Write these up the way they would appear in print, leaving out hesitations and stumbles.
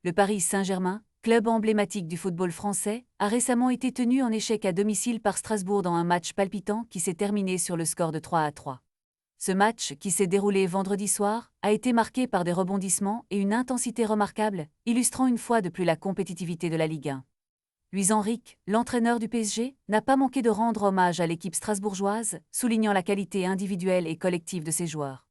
Le Paris Saint-Germain, club emblématique du football français, a récemment été tenu en échec à domicile par Strasbourg dans un match palpitant qui s'est terminé sur le score de 3-3. Ce match, qui s'est déroulé vendredi soir, a été marqué par des rebondissements et une intensité remarquable, illustrant une fois de plus la compétitivité de la Ligue 1. Luis Enrique, l'entraîneur du PSG, n'a pas manqué de rendre hommage à l'équipe strasbourgeoise, soulignant la qualité individuelle et collective de ses joueurs.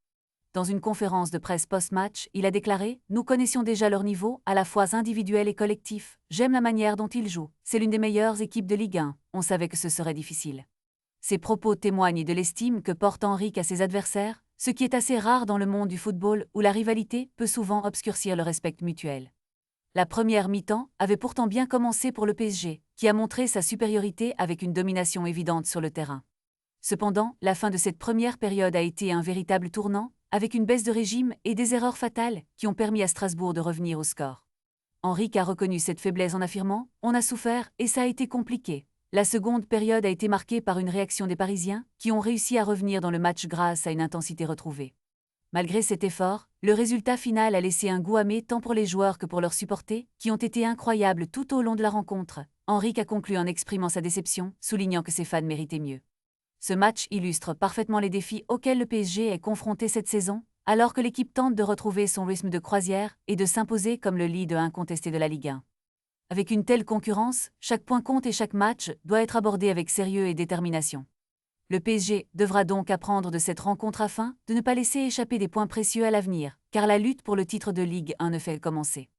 Dans une conférence de presse post-match, il a déclaré « Nous connaissions déjà leur niveau, à la fois individuel et collectif. J'aime la manière dont ils jouent. C'est l'une des meilleures équipes de Ligue 1. On savait que ce serait difficile. » Ces propos témoignent de l'estime que porte Enrique à ses adversaires, ce qui est assez rare dans le monde du football où la rivalité peut souvent obscurcir le respect mutuel. La première mi-temps avait pourtant bien commencé pour le PSG, qui a montré sa supériorité avec une domination évidente sur le terrain. Cependant, la fin de cette première période a été un véritable tournant, avec une baisse de régime et des erreurs fatales qui ont permis à Strasbourg de revenir au score. Enrique a reconnu cette faiblesse en affirmant « On a souffert et ça a été compliqué ». La seconde période a été marquée par une réaction des Parisiens, qui ont réussi à revenir dans le match grâce à une intensité retrouvée. Malgré cet effort, le résultat final a laissé un goût amer tant pour les joueurs que pour leurs supporters, qui ont été incroyables tout au long de la rencontre. Enrique a conclu en exprimant sa déception, soulignant que ses fans méritaient mieux. Ce match illustre parfaitement les défis auxquels le PSG est confronté cette saison, alors que l'équipe tente de retrouver son rythme de croisière et de s'imposer comme le leader incontesté de la Ligue 1. Avec une telle concurrence, chaque point compte et chaque match doit être abordé avec sérieux et détermination. Le PSG devra donc apprendre de cette rencontre afin de ne pas laisser échapper des points précieux à l'avenir, car la lutte pour le titre de Ligue 1 ne fait que commencer.